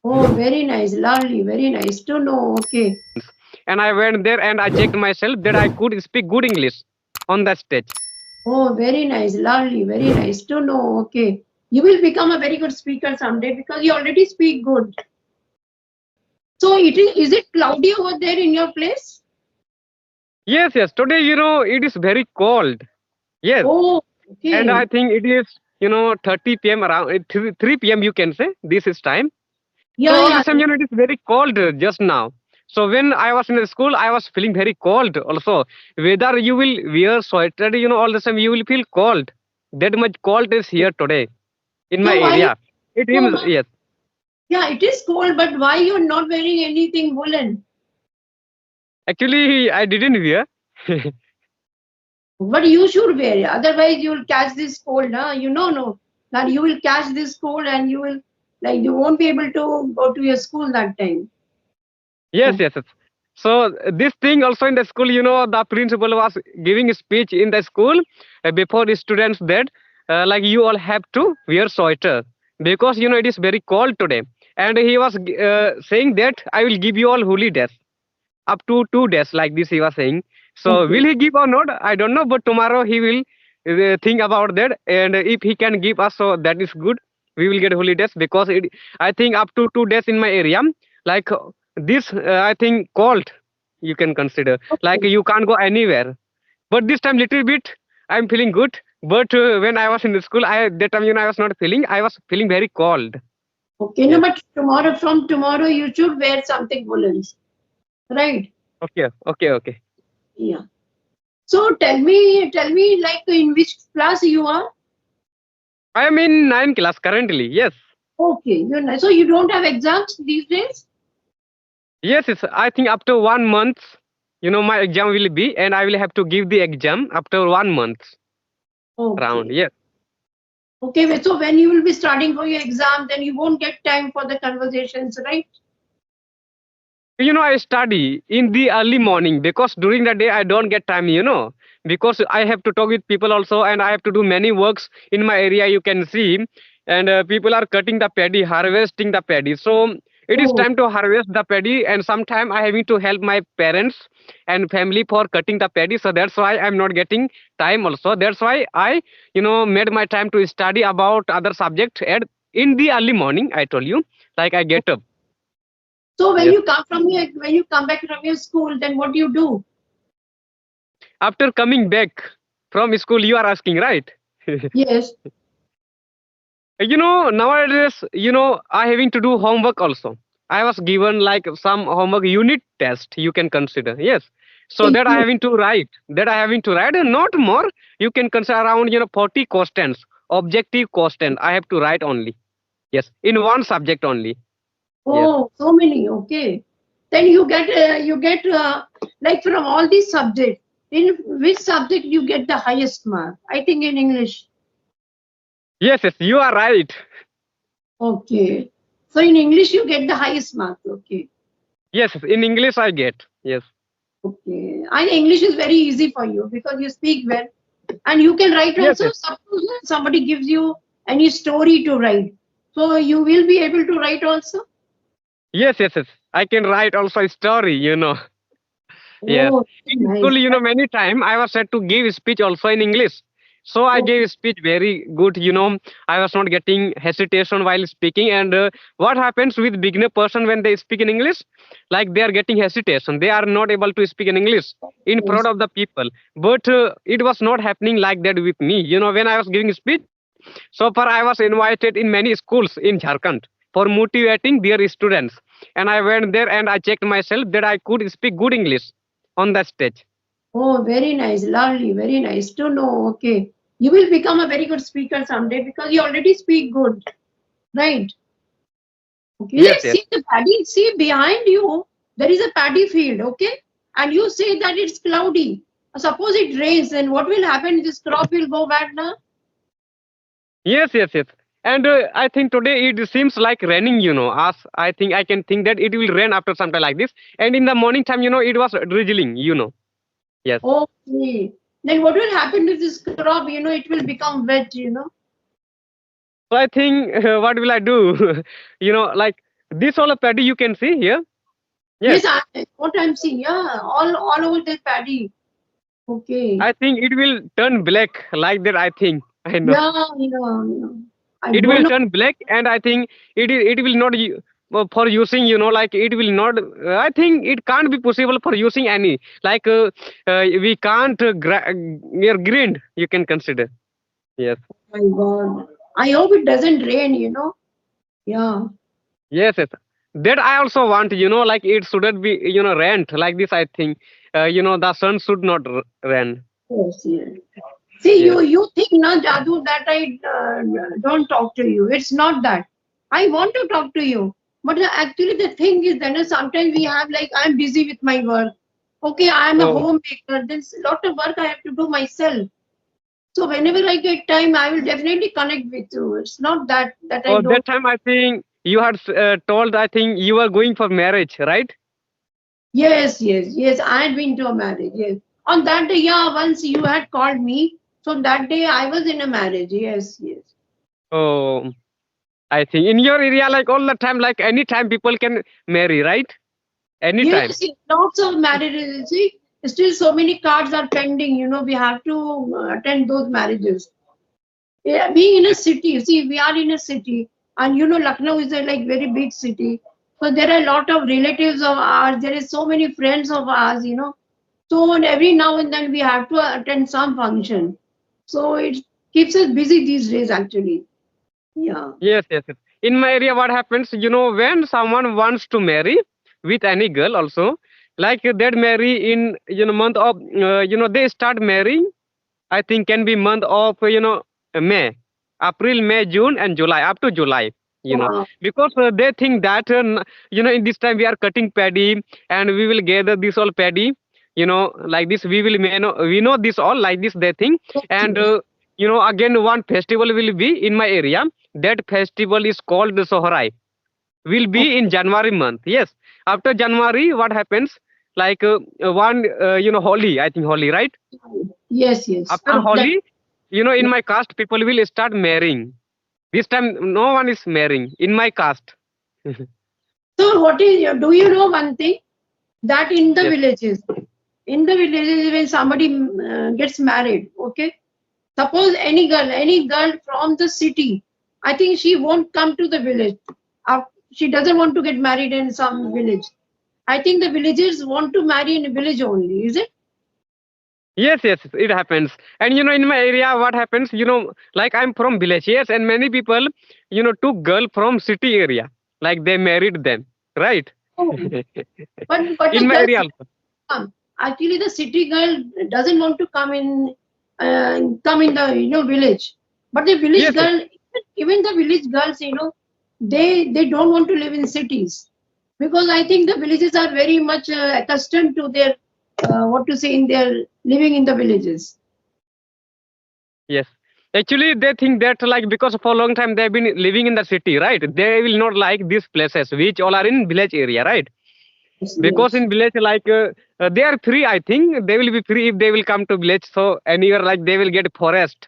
Oh, very nice, lovely, very nice to know. Okay. And I went there and I checked myself that I could speak good English on that stage. Oh, very nice, lovely, very nice to know. Okay. You will become a very good speaker someday because you already speak good. So is it cloudy over there in your place? Yes, yes. Today, it is very cold. Yes. Oh, And okay. I think it is, 30 p.m. around 3 p.m. you can say. This is time. So Yeah, all the yeah. same, it is very cold just now. So when I was in the school, I was feeling very cold also. Whether you will wear sweater, all the same, you will feel cold. That much cold is here today in my So why area. It so is, much? yes. Yeah, it is cold, but why you're not wearing anything woolen? Actually, I didn't wear. But you should wear it. Otherwise, you will catch this cold. Huh? You know, no. That you will catch this cold and you will, like, you won't be able to go to your school that time. Yes, Oh, yes, yes. So this thing also in the school, the principal was giving a speech in the school before the students that like you all have to wear sweater because it is very cold today. And he was saying that I will give you all holidays up to 2 days like this he was saying. So will okay. he give or not? I don't know, but tomorrow he will think about that. And if he can give us, so that is good. We will get holidays because I think up to 2 days in my area, like this, I think cold you can consider. Like Okay. you can't go anywhere. But this time little bit I'm feeling good. But when I was in the school, I that time I was not feeling. I was feeling very cold. Okay. No, Yes. but from tomorrow, you should wear something woolens. Right? Okay. Okay. Okay. Yeah. So tell me, like, in which class you are? I am in 9th class currently. Yes. Okay. You're nice. So you don't have exams these days? Yes, yes. I think after 1 month, my exam will be, and I will have to give the exam after 1 month round. Okay. Yes. Okay. So when you will be starting for your exam, then you won't get time for the conversations, right? I study in the early morning because during the day I don't get time, because I have to talk with people also, and I have to do many works in my area. You can see, and people are cutting the paddy, harvesting the paddy. So it is Oh, time to harvest the paddy, and sometime I having to help my parents and family for cutting the paddy. So that's why I'm not getting time. Also, that's why I, made my time to study about other subject. And in the early morning, I told you, like I get up. so Yes. when you come back from your school, then what do you do? After coming back from school, you are asking, right? Yes. Nowadays, I having to do homework also. I was given like some homework unit test you can consider. Yes. So Okay, that I having to write. That I having to write and not more. You can consider around 40 questions. Objective question. I have to write only. Yes. In one subject only. Yes. oh, so many. Okay. Then you get like from all these subjects. In which subject you get the highest mark? I think in English. Yes, yes, you are right. Okay. So in English you get the highest mark. Okay. Yes, yes, in English I get. Yes. Okay. And English is very easy for you because you speak well. And you can write Yes, also. yes. Suppose somebody gives you any story to write. So you will be able to write also. Yes, yes, yes. I can write also a story. Yes. Oh, In nice. school, many time I was said to give speech also in English. So I Okay. gave speech very good. I was not getting hesitation while speaking. And what happens with beginner person when they speak in English? Like they are getting hesitation. They are not able to speak in English in front Yes. of the people. But it was not happening like that with me. When I was giving speech, so far I was invited in many schools in Jharkhand for motivating their students. And I went there and I checked myself that I could speak good English on the stage. Oh, very nice. Lovely. Very nice to know. Okay. You will become a very good speaker someday because you already speak good. Right. Okay. Yes, Let's yes. see the paddy. See behind you, there is a paddy field. Okay. And you say that it's cloudy. Suppose it rains, then what will happen? This crop will go bad now. Yes, yes, yes. And I think today it seems like raining. As I think I can think that it will rain after some time like this. And in the morning time, it was drizzling. Yes. Okay. Then what will happen to this crop? It will become wet. So I think what will I do? Like This all a paddy you can see here. Yes, Yes, what I'm seeing, yeah, all over the paddy. Okay. I think it will turn black like that. I think I know Yeah, yeah, yeah. I it don't will know. turn black, and I think it will not for using. Like it will not. I think it can't be possible for using any. Like we can't near grind. You can consider. Yes. My God. I hope it doesn't rain. Yeah. Yes, yes. That I also want, like it shouldn't be, rent like this. I think, the sun should not rain. Yes, yes. See, Yes. you think na Jadu that I don't talk to you. It's not that. I want to talk to you. But actually the thing is that sometimes we have like I'm busy with my work. Okay, I'm a Oh, homemaker. There's a lot of work I have to do myself. So whenever I get time, I will definitely connect with you. It's not that I oh, don't. that time I think you had told, I think you were going for marriage, right? Yes, yes, yes. I had been to a marriage. Yes. On that day, yeah, once you had called me. So that day I was in a marriage. Yes, yes. Oh, I think in your area, like all the time, like anytime people can marry, right? Anytime. Yes, yes, lots of marriages. See, still so many cards are pending. We have to attend those marriages. Yeah, being in a Yes. city, see, we are in a city, and Lucknow is a like very big city. So there are a lot of relatives of ours. There is so many friends of ours. So every now and then we have to attend some function. So it keeps us busy these days, actually. Yeah. Yes, yes, yes. In my area, what happens, when someone wants to marry with any girl also, like they'd marry in, month of, they start marrying. I think can be month of May, April, May, June, and July up to July. Wow. Because they think that in this time we are cutting paddy and we will gather this all paddy. Like this we know this all like this they think, Yes, and yes. again one festival will be in my area. That festival is called the Sohrai. Will be in Okay. January month. Yes, after January, what happens? Like one Holi. I think Holi, right? Yes, yes. After That. Holi, in my caste, people will start marrying. This time, no one is marrying in my caste. So do you know one thing? That Yes, in the villages when somebody gets married, okay, suppose any girl from the city, I think she won't come to the village. She doesn't want to get married in some village. I think the villagers want to marry in a village only, is it? yes, yes, it happens. And in my area, what happens? Like I'm from village, yes, and many people, took girl from city area, like they married them, right? Oh, but In the my girls area also. come. Actually, the city girl doesn't want to come in the village. But the village Yes, yes, girl, even the village girls, they don't want to live in cities because I think the villages are very much accustomed to their what to say in their living in the villages. yes. Actually, they think that like because for a long time they've been living in the city, right? They will not like these places, which all are in village area, right? Yes, Because yes. in village like they are free. I think they will be free if they will come to village. So anywhere like they will get forest.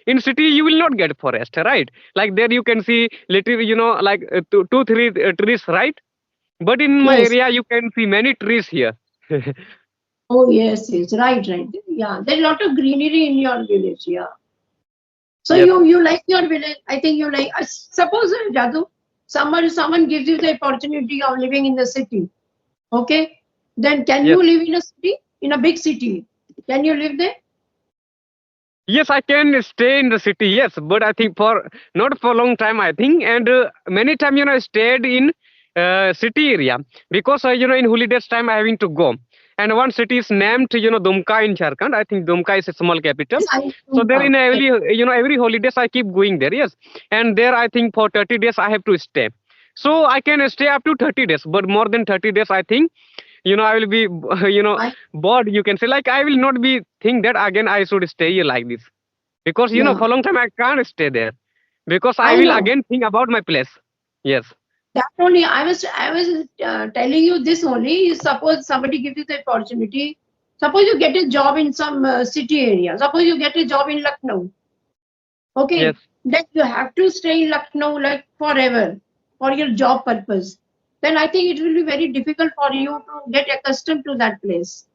In city you will not get forest, right? Like there you can see little like two three trees, right? But in my Yes. area you can see many trees here. Oh, yes, yes. Right, right. Yeah, there's a lot of greenery in your village. Yeah. So Yes, you like your village. I think you like. Suppose Jadu, someone gives you the opportunity of living in the city. Okay, then can yes. you live in a city, in a big city? Can you live there? Yes, I can stay in the city. Yes, but I think for not for a long time. I think, and many time I stayed in city area because in holidays time I having to go. And one city is named Dumka in Jharkhand. I think Dumka is a small capital. Yes, I So there know. in every every holidays I keep going there. Yes, and there I think for 30 days I have to stay. So I can stay up to 30 days, but more than 30 days I think I will be I bored. You can say like I will not be think that again I should stay here like this because yeah, for a long time I can't stay there because I I will know. again think about my place. Yes, That only I was telling you this only. Suppose somebody gives you the opportunity. Suppose you get a job in some city area. Suppose you get a job in Lucknow. yes, Okay, then you have to stay in Lucknow like forever for your job purpose. then I think it will be very difficult for you to get accustomed to that place.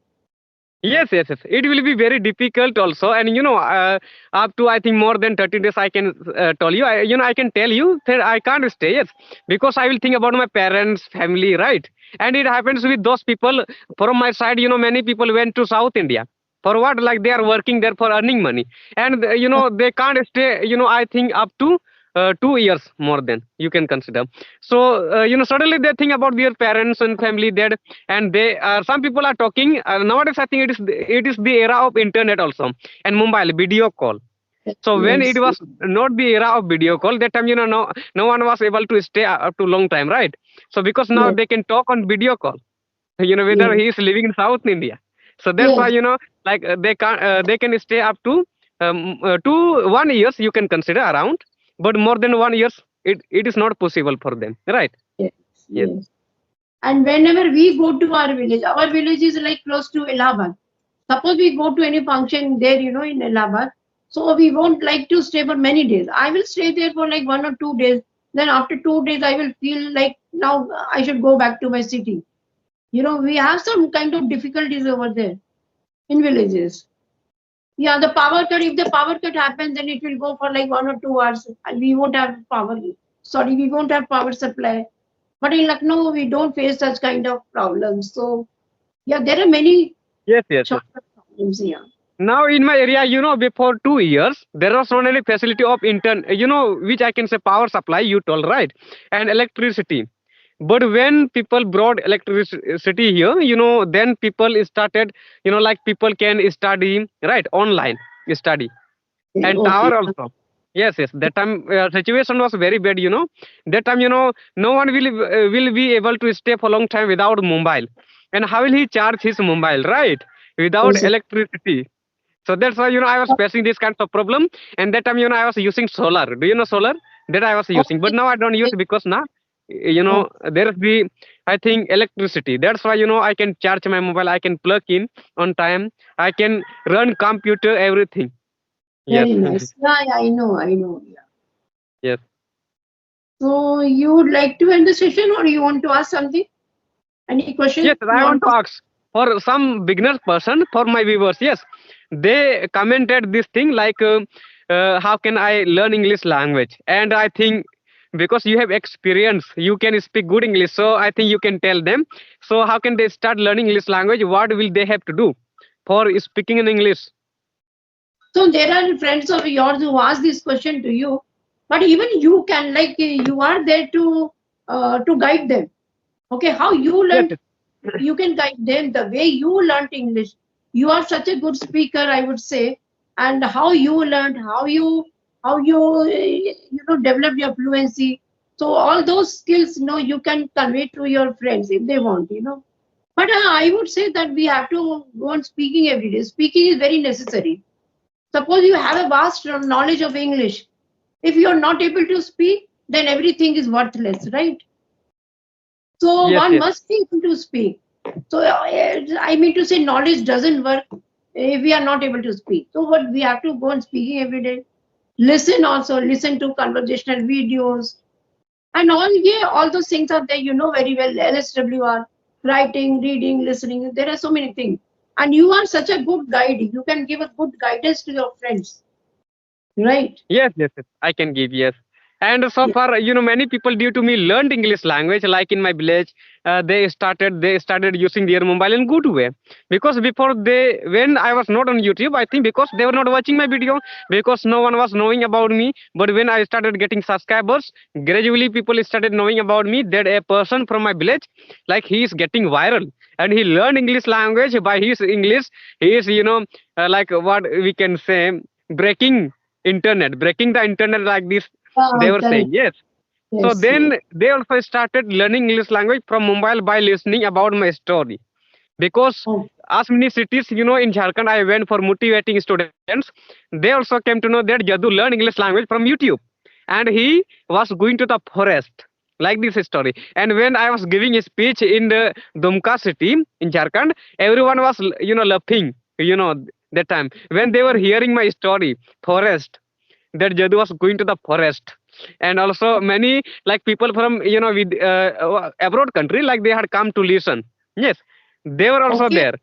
Yes, yes, yes. It will be very difficult also, and up to I think more than 30 days, I can tell you. I can tell you that I can't stay. Yes, because I will think about my parents, family, right? And it happens with those people from my side. Many people went to South India for what? Like they are working there for earning money, and they can't stay. I think up to 2 years more than you can consider. So suddenly they think about their parents and family there, and they some people are talking nowadays. I think it is the era of internet also, and mobile video call. So when it Yes, was not the era of video call, that time no one was able to stay up to long time, right? So because now yes, they can talk on video call, whether yes, he is living in South India. So that's why yes. like they can stay up to 1 years, you can consider around, but more than 1 years it is not possible for them, right? Yes, Yes. yes. And whenever we go to our village is like close to Allahabad. Suppose we go to any function there, in Allahabad, so we won't like to stay for many days. I will stay there for like 1 or 2 days. Then after 2 days, I will feel like now I should go back to my city. We have some kind of difficulties over there in villages. Yeah, the power cut, if the power cut happens, then it will go for like 1 or 2 hours and we won't have power. Sorry, we won't have power supply. But in Lucknow, we don't face such kind of problems. So, yeah, there are many Yes, yes, yes. short-term problems here. Now in my area, before 2 years, there was not any facility of which I can say power supply, you told, right? And electricity. But when people brought electricity here, then people started, like people can study, right, online study, Okay, and okay. tower also. Yes, yes. That time situation was very bad. That time, no one will be able to stay for a long time without mobile. And how will he charge his mobile, right? Without Yes. electricity. So that's why I was facing this kind of problem, and that time I was using solar. Do you know solar? That I was using, but Okay. now I don't use because now Okay. there is the, I think, electricity. That's why I can charge my mobile. I can plug in on time. I can run computer, everything. Yes, Very nice. Yeah, yeah, I know, I know. Yeah. yes, So, you would like to end the session or you want to ask something? Any yes. question you I want want to to ask? ask for some beginner person, for my viewers. Yes, they commented this thing like, how can I learn English language? And I think because you have experience, you can speak good English. So I think you can tell them. So how can they start learning English language? What will they have to do for speaking in English? So, there are friends of yours who ask this question to you, but even you can, like, you are there to guide them. Okay, how you Yes, learned, you can guide them the way you learned English. You are such a good speaker, I would say, and how you learned, how you developed your fluency. So all those skills, you can convey to your friends if they want. But I would say that we have to go on speaking every day. Speaking is very necessary. Suppose you have a vast knowledge of English. If you are not able to speak, then everything is worthless, right? So yes, one yes, must be able to speak. So I mean to say, knowledge doesn't work if we are not able to speak. So what we have to go on speaking every day. Listen also, listen to conversational videos and all. Yeah, all those things are there. You know very well. LSWR, writing, reading, listening. There are so many things. And you are such a good guide. You can give a good guidance to your friends, right? yes, yes, yes. I can give, yes. And so Yeah. far, many people due to me learned English language. Like in my village, they started using their mobile in good way. Because before when I was not on YouTube, I think because they were not watching my video, because no one was knowing about me. But when I started getting subscribers, gradually people started knowing about me. That a person from my village, like he is getting viral, and he learned English language by his English. He is, like what we can say, breaking the internet, like this they were saying. Correct. Yes. So Yes, yes. then they also started learning English language from mobile by listening about my story. Because Oh, as many cities, in Jharkhand, I went for motivating students. They also came to know that Jadu learned English language from YouTube, and he was going to the forest, like this story. And when I was giving a speech in the Dumka city in Jharkhand, everyone was laughing, that time when they were hearing my story, forest, that Jadu was going to the forest. And also many like people from with abroad country, like they had come to listen. Yes, they were also Okay. there.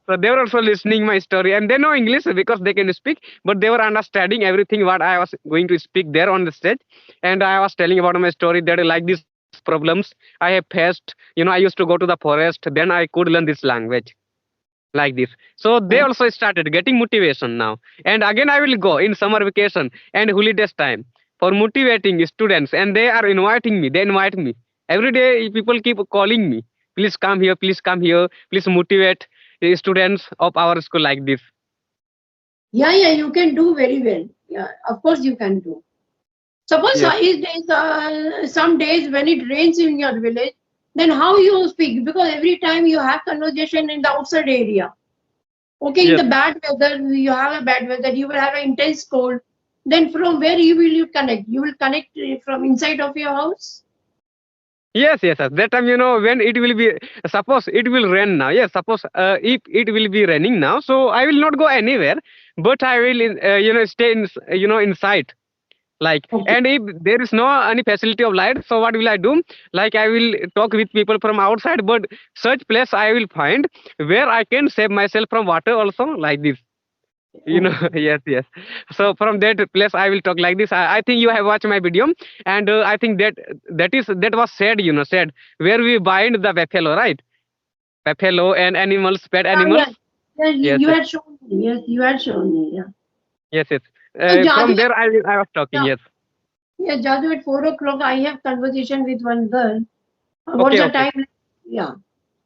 So they were also listening my story, and they know English because they can speak, but they were understanding everything what I was going to speak there on the stage. And I was telling about my story that like these problems I have faced. I used to go to the forest, then I could learn this language like this. So they Yeah. also started getting motivation now. And again I will go in summer vacation and holidays time for motivating students, and they are inviting me. They invite me every day. People keep calling me, please come here, please come here, please motivate the students of our school like this. Yeah, yeah, you can do very well. Yeah, of course you can do. Suppose Yes, some days when it rains in your village, then how you speak? Because every time you have conversation in the outside area. Okay, in yes. the bad weather, you have a bad weather, you will have an intense cold. Then from where you connect? You will connect from inside of your house? Yes, yes, yes. That time, when it will be, suppose it will rain now. Yes, suppose if it will be raining now, so I will not go anywhere, but I will, stay in, inside. Like, Okay. and if there is no any facility of light, so what will I do? Like, I will talk with people from outside, but such place I will find where I can save myself from water also, like this. Okay. Yes, yes. So from that place I will talk like this. I think you have watched my video, and I think that was said, said where we bind the buffalo, right? Buffalo and animals, pet Yeah, animals. yeah. Yeah, Yes, you yes, had shown me. Yes, you had shown me. Yeah. yes, yes. So Jadu, From there I was talking. yeah, Yes. yeah, Jadu at 4 o'clock. I have conversation with one girl. What's Okay, the okay. time? Yeah,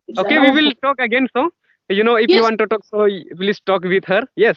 it's Okay, we around four. will talk again. So, if you Yes, want to talk, so please talk with her. Yes.